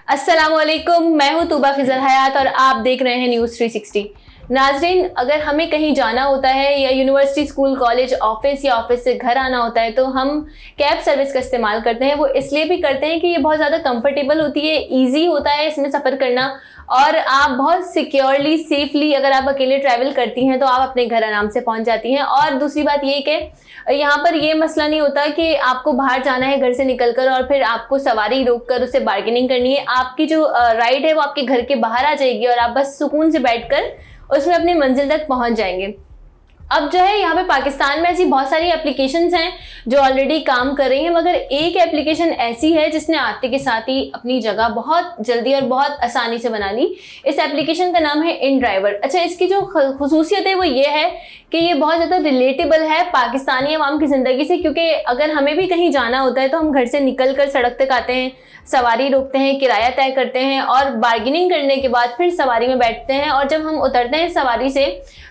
अस्सलामुअलैकुम, मैं हूँ तूबा खिजर हयात और आप देख रहे हैं न्यूज़ 360। नाजरीन, अगर हमें कहीं जाना होता है या यूनिवर्सिटी, स्कूल, कॉलेज, ऑफिस या ऑफिस से घर आना होता है तो हम कैब सर्विस का इस्तेमाल करते हैं। वो इसलिए भी करते हैं कि ये बहुत ज़्यादा कंफर्टेबल होती है, इजी होता है इसमें सफ़र करना और आप बहुत सिक्योरली, सेफली अगर आप अकेले ट्रैवल करती हैं तो आप अपने घर आराम से पहुंच जाती हैं। और दूसरी बात ये कि यहाँ पर ये मसला नहीं होता कि आपको बाहर जाना है घर से निकलकर और फिर आपको सवारी रोककर उससे बार्गेनिंग करनी है। आपकी जो राइड है वो आपके घर के बाहर आ जाएगी और आप बस सुकून से बैठकर उसमें अपनी मंजिल तक पहुंच जाएंगे। अब जो है यहाँ पे पाकिस्तान में ऐसी बहुत सारी एप्लीकेशंस हैं जो ऑलरेडी काम कर रही हैं, मगर एक एप्लीकेशन ऐसी है जिसने आते के साथ ही अपनी जगह बहुत जल्दी और बहुत आसानी से बना ली। इस एप्लीकेशन का नाम है इन ड्राइवर। अच्छा, इसकी जो खुसूसियत है वो ये है कि ये बहुत ज़्यादा रिलेटेबल है पाकिस्तानी अवाम की ज़िंदगी से, क्योंकि अगर हमें भी कहीं जाना होता है तो हम घर से निकल कर सड़क तक आते हैं, सवारी रोकते हैं, किराया तय करते हैं और बार्गेनिंग करने के बाद फिर सवारी में बैठते हैं। और जब हम उतरते हैं सवारी से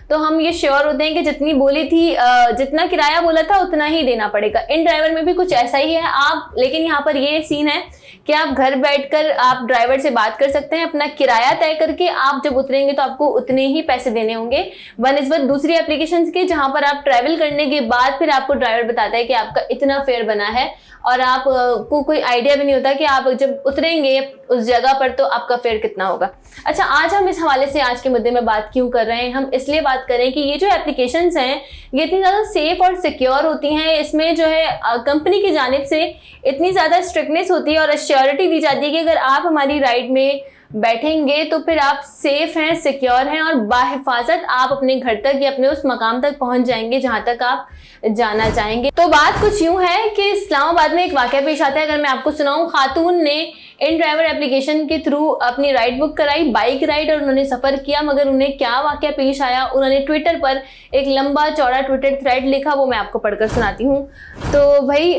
तो हम ये श्योर होते हैं कि जितनी बोली थी, जितना किराया बोला था उतना ही देना पड़ेगा। इन ड्राइवर में भी कुछ ऐसा ही है आप, लेकिन यहाँ पर ये सीन है कि आप घर बैठकर आप ड्राइवर से बात कर सकते हैं, अपना किराया तय करके आप जब उतरेंगे तो आपको उतने ही पैसे देने होंगे बनिस्बत दूसरी एप्लीकेशंस के, जहां पर आप ट्रैवल करने के बाद फिर आपको ड्राइवर बताता है कि आपका इतना फेयर बना है और आप को कोई आइडिया भी नहीं होता कि आप जब उतरेंगे उस जगह पर तो आपका फेयर कितना होगा। अच्छा, आज हम इस हवाले से आज के मुद्दे में बात क्यों कर रहे हैं? हम इसलिए बात कर रहे हैं कि ये जो एप्लीकेशंस हैं ये इतनी ज़्यादा सेफ और सिक्योर होती हैं। इसमें जो है कंपनी की जानिब से इतनी ज़्यादा स्ट्रिक्टनेस होती है और एश्योरिटी दी जाती है कि अगर आप हमारी राइड में बैठेंगे तो फिर आप सेफ हैं, सिक्योर हैं और बाहिफाजत आप अपने घर तक या अपने उस मकाम तक पहुंच जाएंगे जहां तक आप जाना चाहेंगे। तो बात कुछ यूं है कि इस्लामाबाद में एक वाकया पेश आता है। अगर मैं आपको सुनाऊं, खातून ने इन ड्राइवर एप्लीकेशन के थ्रू अपनी राइड बुक कराई, बाइक राइड, और उन्होंने सफ़र किया, मगर उन्हें क्या वाकया पेश आया, उन्होंने ट्विटर पर एक लंबा चौड़ा ट्विटर थ्रेड लिखा, वो मैं आपको पढ़कर सुनाती हूँ। तो भाई,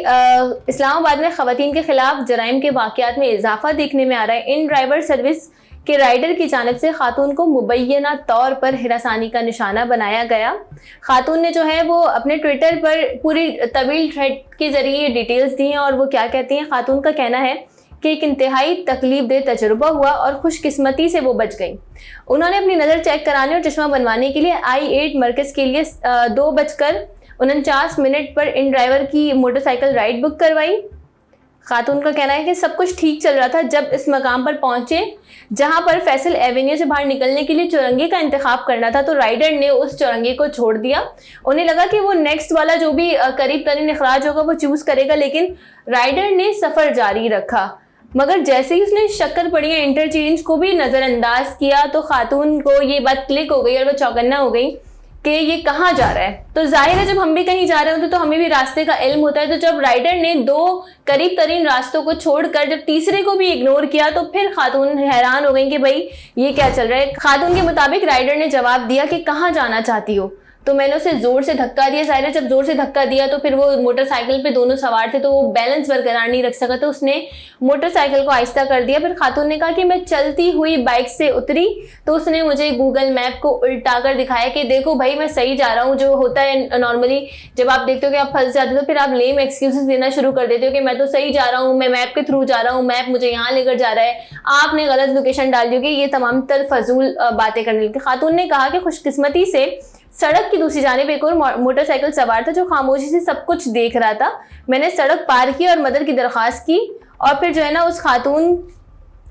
इस्लामाबाद में ख़वातीन के खिलाफ जराइम के वाकयात में इजाफा देखने में आ रहा है। इन ड्राइवर सर्विस के राइडर की जानिब से खातून को मुबैना तौर पर हिरासानी का निशाना बनाया गया। खातून ने जो है वो अपने ट्विटर पर पूरी तवील थ्रेड के जरिए डिटेल्स दी हैं और वो क्या कहती हैं। खातून का कहना है कि एक इंतहाई तकलीफदेह तजुर्बा हुआ और खुशकिस्मती से वो बच गई। उन्होंने अपनी नज़र चेक कराने और चश्मा बनवाने के लिए I8 मरकज़ के लिए 2:49 पर इन ड्राइवर की मोटरसाइकिल राइड बुक करवाई। खातून का कहना है कि सब कुछ ठीक चल रहा था जब इस मकाम पर पहुंचे जहां पर फैसल एवेन्यू से बाहर निकलने के लिए चौरंगी का इंतखाब करना था, तो राइडर ने उस चौरंगी को छोड़ दिया। उन्हें लगा कि वो नेक्स्ट वाला जो भी करीब तरीन इखराज होगा वो चूज़ करेगा, लेकिन राइडर ने सफ़र जारी रखा। मगर जैसे ही उसने शक्कर पड़ियाँ इंटरचेंज को भी नज़रअंदाज किया तो खातून को ये बात क्लिक हो गई और वो चौकन्ना हो गई कि ये कहाँ जा रहा है। तो जाहिर है जब हम भी कहीं जा रहे होते तो हमें भी रास्ते का इल्म होता है। तो जब राइडर ने 2 करीब तरीन रास्तों को छोड़कर जब तीसरे को भी इग्नोर किया तो फिर खातून हैरान हो गई कि भाई ये क्या चल रहा है। खातून के मुताबिक राइडर ने जवाब दिया कि कहाँ जाना चाहती हो, तो मैंने उसे ज़ोर से धक्का दिया। ज़ाहिर है जब ज़ोर से धक्का दिया तो फिर वो मोटरसाइकिल पे दोनों सवार थे तो वो बैलेंस बरकरार नहीं रख सका, तो उसने मोटरसाइकिल को आहिस्ता कर दिया। फिर खातून ने कहा कि मैं चलती हुई बाइक से उतरी तो उसने मुझे गूगल मैप को उल्टा कर दिखाया कि देखो भाई मैं सही जा रहा हूँ। जो होता है नॉर्मली जब आप देखते हो कि आप फंस जाते हो तो फिर आप लेम एक्सक्यूजेस देना शुरू कर देते हो कि मैं तो सही जा रहा हूँ, मैं मैप के थ्रू जा रहा हूँ, मैप मुझे यहाँ लेकर जा रहा है, आपने गलत लोकेशन डाल दी होगी, ये तमाम तर फजूल बातें करने लगी। खातून ने कहा कि खुशकिस्मती से सड़क की दूसरी जानिब एक और मोटरसाइकिल सवार था जो खामोशी से सब कुछ देख रहा था। मैंने सड़क पार की और मदद की दरख्वास्त की और फिर जो है ना उस खातून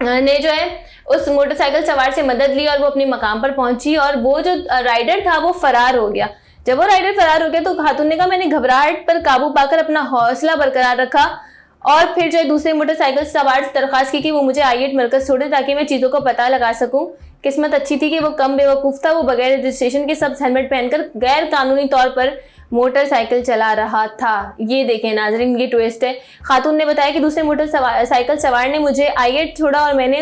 ने जो है उस मोटरसाइकिल सवार से मदद ली और वो अपने मकाम पर पहुंची और वो जो राइडर था वो फरार हो गया। जब वो राइडर फरार हो गया तो खातून ने कहा मैंने घबराहट पर काबू पाकर अपना हौसला बरकरार रखा और फिर जो है दूसरे मोटरसाइकिल सवार से दरख्वास्त की कि वो मुझे I8 मरकज़ छोड़े ताकि मैं चीज़ों का पता लगा सकूं। किस्मत अच्छी थी कि वो कम बेवकूफ़ था, वो बगैर रजिस्ट्रेशन के सब हेलमेट पहनकर गैर कानूनी तौर पर मोटरसाइकिल चला रहा था। ये देखें नाजरीन, ये ट्विस्ट है। खातून ने बताया कि दूसरे मोटरसाइकिल सवार ने मुझे I8 छोड़ा और मैंने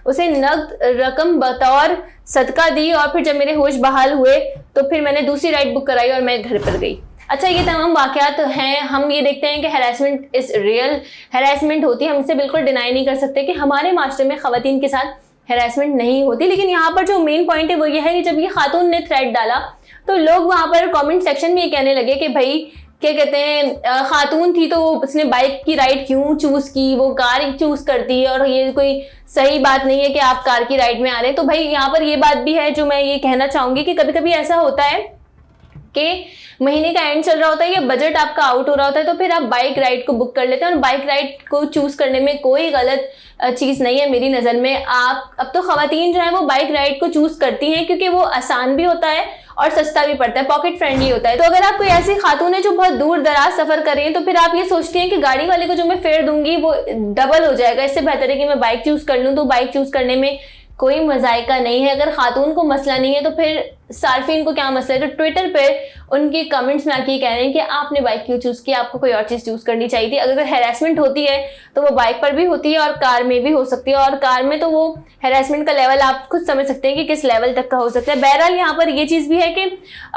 उसे नकद रकम बतौर सदका दी और फिर जब मेरे होश बहाल हुए तो फिर मैंने दूसरी राइड बुक कराई और मैं घर पर गई। अच्छा, ये तमाम वाक़यात हैं। हम ये देखते हैं कि हैरेसमेंट इज़ रियल, हैरेसमेंट होती है, हम इसे बिल्कुल डिनाई नहीं कर सकते कि हमारे माशरे में ख़वातीन के साथ हैरेसमेंट नहीं होती। लेकिन यहाँ पर जो मेन पॉइंट है वो ये है कि जब ये खातून ने थ्रेड डाला तो लोग वहाँ पर कमेंट सेक्शन में ये कहने लगे कि भाई क्या कहते हैं खातून थी तो उसने बाइक की राइड क्यों चूज की, वो कार चूज करती है, और ये कोई सही बात नहीं है कि आप कार की राइड में आ रहे हैं। तो भाई यहाँ पर ये बात भी है जो मैं ये कहना चाहूंगी कि कभी कभी ऐसा होता है कि महीने का एंड चल रहा होता है या बजट आपका आउट हो रहा होता है, तो फिर आप बाइक राइड को बुक कर लेते हैं, और बाइक राइड को चूज करने में कोई गलत चीज़ नहीं है मेरी नज़र में। आप अब तो खवातीन जो है वो बाइक राइड को चूज करती हैं क्योंकि वो आसान भी होता है और सस्ता भी पड़ता है, पॉकेट फ्रेंडली होता है। तो अगर आप कोई ऐसी खातून है जो बहुत दूर दराज सफर कर रही है, तो फिर आप ये सोचती हैं कि गाड़ी वाले को जो मैं फेयर दूंगी वो डबल हो जाएगा, इससे बेहतर है कि मैं बाइक चूज कर लूँ। तो बाइक चूज करने में कोई मजायका नहीं है। अगर खातून को मसला नहीं है तो फिर सार्फिन को क्या मसला है। तो ट्विटर पे उनके कमेंट्स में आके कह रहे हैं कि आपने बाइक क्यों चूज किया, आपको कोई और चीज चूज करनी चाहिए थी। अगर हैरेसमेंट होती है तो वो बाइक पर भी होती है और कार में भी हो सकती है, और कार में तो वो हैरेसमेंट का लेवल आप खुद समझ सकते हैं कि किस लेवल तक का हो सकता है। बहरहाल यहाँ पर ये चीज भी है कि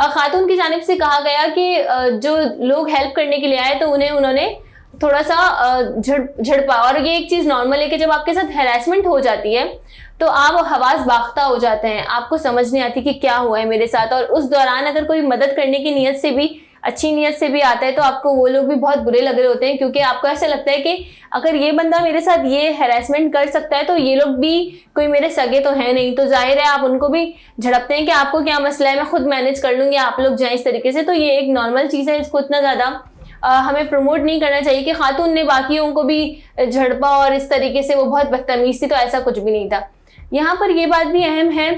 खातून की जानिब से कहा गया कि जो लोग हेल्प करने के लिए आए तो उन्होंने थोड़ा सा झड़पा। और ये एक चीज नॉर्मल है कि जब आपके साथ हैरेसमेंट हो जाती है तो आप हवास बाख्ता हो जाते हैं, आपको समझ नहीं आती कि क्या हुआ है मेरे साथ। और उस दौरान अगर कोई मदद करने की नीयत से भी, अच्छी नीयत से भी आता है, तो आपको वो लोग भी बहुत बुरे लग रहे होते हैं, क्योंकि आपको ऐसा लगता है कि अगर ये बंदा मेरे साथ ये हैरेसमेंट कर सकता है तो ये लोग भी कोई मेरे सगे तो है नहीं, तो जाहिर है आप उनको भी झड़पते हैं कि आपको क्या मसला है, मैं खुद मैनेज कर लूंगी, आप लोग जाएं इस तरीके से। तो ये एक नॉर्मल चीज़ है, इसको इतना ज़्यादा हमें प्रमोट नहीं करना चाहिए कि खातून ने बाकियों को भी झड़पा और इस तरीके से वो बहुत बदतमीज थी, तो ऐसा कुछ भी नहीं था। यहाँ पर ये बात भी अहम है,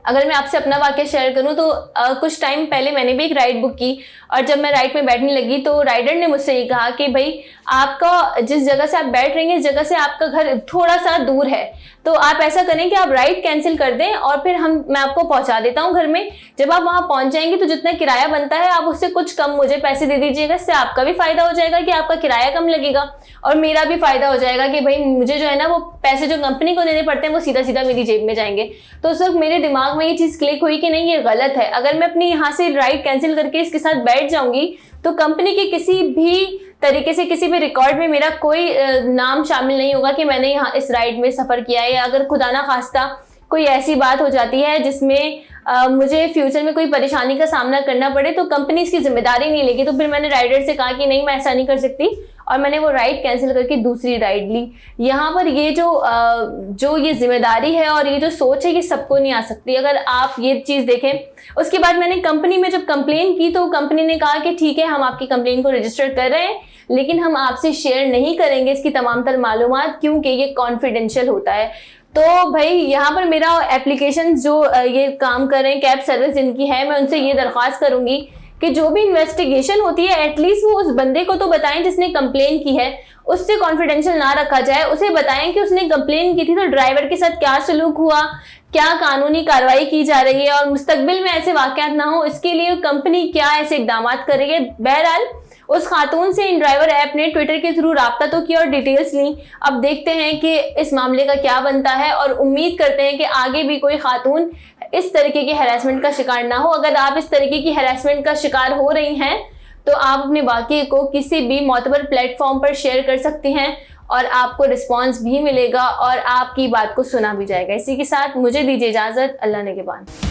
अगर मैं आपसे अपना वाक़या शेयर करूँ तो कुछ टाइम पहले मैंने भी एक राइड बुक की, और जब मैं राइड में बैठने लगी तो राइडर ने मुझसे ये कहा कि भाई आपका जिस जगह से आप बैठ रही हैं इस जगह से आपका घर थोड़ा सा दूर है, तो आप ऐसा करें कि आप राइड कैंसिल कर दें और फिर मैं आपको पहुंचा देता हूं घर में। जब आप वहां पहुंच जाएंगे तो जितना किराया बनता है आप उससे कुछ कम मुझे पैसे दे दीजिएगा, इससे आपका भी फायदा हो जाएगा कि आपका किराया कम लगेगा और मेरा भी फायदा हो जाएगा कि भाई मुझे जो है ना वो पैसे जो कंपनी को देने पड़ते हैं वो सीधा सीधा मेरी जेब में जाएंगे। तो उस वक्त मेरे दिमाग में ये चीज़ क्लिक हुई कि नहीं ये गलत है, अगर मैं अपनी यहाँ से राइड कैंसिल करके इसके साथ बैठ जाऊंगी तो कंपनी के किसी भी तरीके से किसी भी रिकॉर्ड में मेरा कोई नाम शामिल नहीं होगा कि मैंने यहाँ इस राइड में सफ़र किया है। या अगर खुदा ना खास्ता कोई ऐसी बात हो जाती है जिसमें मुझे फ्यूचर में कोई परेशानी का सामना करना पड़े तो कंपनी इसकी जिम्मेदारी नहीं लेगी। तो फिर मैंने राइडर से कहा कि नहीं मैं ऐसा नहीं कर सकती, और मैंने वो राइड कैंसिल करके दूसरी राइड ली। यहाँ पर ये जो ये जिम्मेदारी है और ये जो सोच है ये सबको नहीं आ सकती। अगर आप ये चीज़ देखें, उसके बाद मैंने कंपनी में जब कंप्लेन की तो कंपनी ने कहा कि ठीक है हम आपकी कंप्लेन को रजिस्टर कर रहे हैं, लेकिन हम आपसे शेयर नहीं करेंगे इसकी तमाम तर मालूमात क्योंकि ये कॉन्फिडेंशियल होता है। तो भाई यहाँ पर मेरा एप्लीकेशन जो ये काम कर रहे हैं कैब सर्विस जिनकी है, मैं उनसे ये दरख्वास्त करूँगी कि जो भी इन्वेस्टिगेशन होती है एटलीस्ट वो उस बंदे को तो बताएं जिसने कंप्लेन की है, उससे कॉन्फिडेंशियल ना रखा जाए। उसे बताएं कि उसने कंप्लेन की थी तो ड्राइवर के साथ क्या सलूक हुआ, क्या कानूनी कार्रवाई की जा रही है और मुस्तकबिल में ऐसे वाक़यात ना हो इसके लिए कंपनी क्या ऐसे इक़दाम कर रही है। बहरहाल उस खातून से इन ड्राइवर ऐप ने ट्विटर के थ्रू राब्ता तो किया और डिटेल्स ली। अब देखते हैं कि इस मामले का क्या बनता है और उम्मीद करते हैं कि आगे भी कोई खातून इस तरीके की हैरेसमेंट का शिकार ना हो। अगर आप इस तरीके की हैरेसमेंट का शिकार हो रही हैं तो आप अपने वाक़े को किसी भी मोतबर प्लेटफॉर्म पर शेयर कर सकती हैं और आपको रिस्पॉन्स भी मिलेगा और आपकी बात को सुना भी जाएगा। इसी के साथ मुझे दीजिए इजाज़त। अल्लाह ने के बाद।